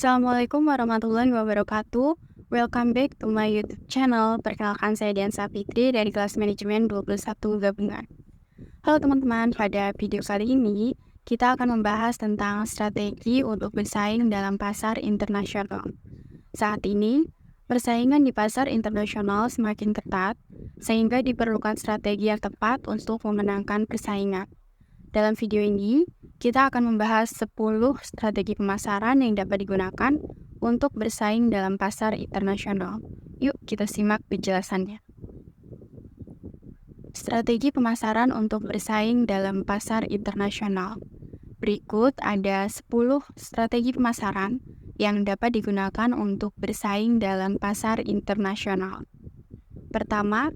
Assalamualaikum warahmatullahi wabarakatuh. Welcome back to my YouTube channel. Perkenalkan saya Dian Sapitri dari kelas manajemen 21 gabungan. Halo teman-teman, pada video kali ini kita akan membahas tentang strategi untuk bersaing dalam pasar internasional. Saat ini, persaingan di pasar internasional semakin ketat, sehingga diperlukan strategi yang tepat untuk memenangkan persaingan. Dalam video ini, kita akan membahas 10 strategi pemasaran yang dapat digunakan untuk bersaing dalam pasar internasional. Yuk, kita simak penjelasannya. Strategi pemasaran untuk bersaing dalam pasar internasional. Berikut ada 10 strategi pemasaran yang dapat digunakan untuk bersaing dalam pasar internasional. Pertama,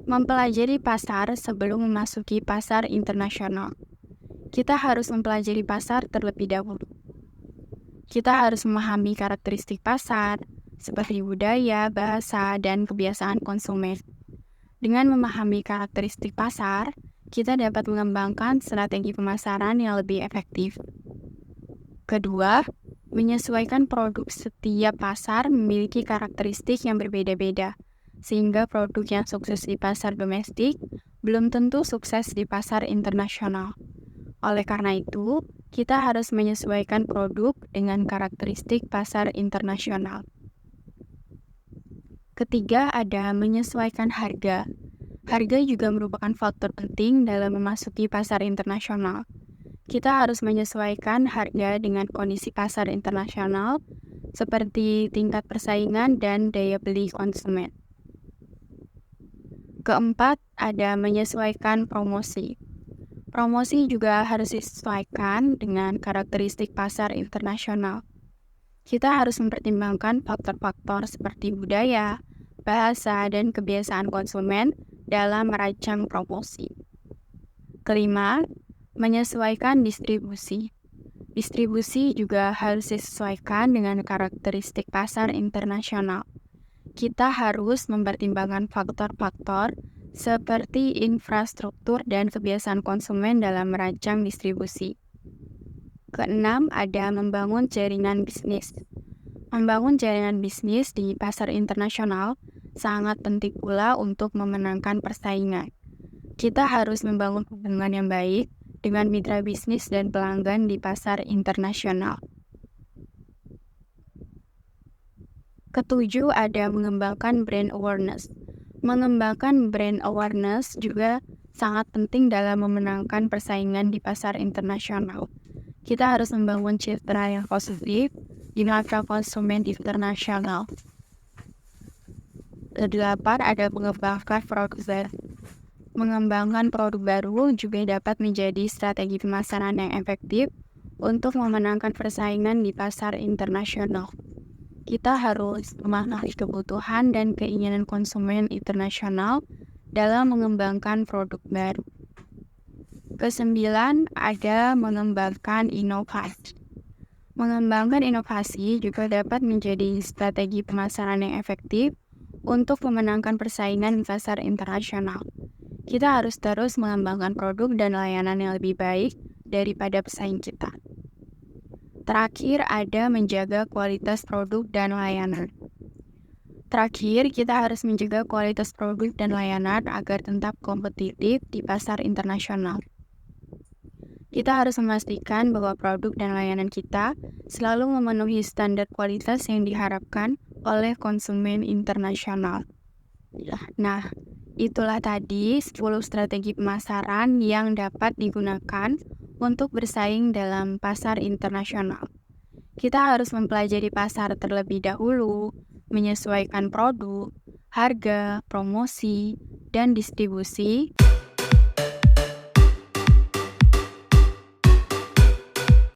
mempelajari pasar sebelum memasuki pasar internasional. Kita harus mempelajari pasar terlebih dahulu. Kita harus memahami karakteristik pasar, seperti budaya, bahasa, dan kebiasaan konsumen. Dengan memahami karakteristik pasar, kita dapat mengembangkan strategi pemasaran yang lebih efektif. Kedua, menyesuaikan produk. Setiap pasar memiliki karakteristik yang berbeda-beda, sehingga produk yang sukses di pasar domestik belum tentu sukses di pasar internasional. Oleh karena itu, kita harus menyesuaikan produk dengan karakteristik pasar internasional. Ketiga, ada menyesuaikan harga. Harga juga merupakan faktor penting dalam memasuki pasar internasional. Kita harus menyesuaikan harga dengan kondisi pasar internasional, seperti tingkat persaingan dan daya beli konsumen. Keempat, ada menyesuaikan promosi. Promosi juga harus disesuaikan dengan karakteristik pasar internasional. Kita harus mempertimbangkan faktor-faktor seperti budaya, bahasa, dan kebiasaan konsumen dalam merancang promosi. Kelima, menyesuaikan distribusi. Distribusi juga harus disesuaikan dengan karakteristik pasar internasional. Kita harus mempertimbangkan faktor-faktor seperti infrastruktur dan kebiasaan konsumen dalam merancang distribusi. Keenam, ada membangun jaringan bisnis. Membangun jaringan bisnis di pasar internasional sangat penting pula untuk memenangkan persaingan. Kita harus membangun hubungan yang baik dengan mitra bisnis dan pelanggan di pasar internasional. Ketujuh, ada mengembangkan brand awareness. Mengembangkan brand awareness juga sangat penting dalam memenangkan persaingan di pasar internasional. Kita harus membangun citra yang positif di mata konsumen internasional. Kedelapan, ada mengembangkan produk baru. Mengembangkan produk baru juga dapat menjadi strategi pemasaran yang efektif untuk memenangkan persaingan di pasar internasional. Kita harus memahami kebutuhan dan keinginan konsumen internasional dalam mengembangkan produk baru. Kesembilan, ada mengembangkan inovasi. Mengembangkan inovasi juga dapat menjadi strategi pemasaran yang efektif untuk memenangkan persaingan di pasar internasional. Kita harus terus mengembangkan produk dan layanan yang lebih baik daripada pesaing kita. Terakhir, ada menjaga kualitas produk dan layanan. Terakhir, kita harus menjaga kualitas produk dan layanan agar tetap kompetitif di pasar internasional. Kita harus memastikan bahwa produk dan layanan kita selalu memenuhi standar kualitas yang diharapkan oleh konsumen internasional. Nah, itulah tadi 10 strategi pemasaran yang dapat digunakan untuk bersaing dalam pasar internasional. Kita harus mempelajari pasar terlebih dahulu, menyesuaikan produk, harga, promosi, dan distribusi,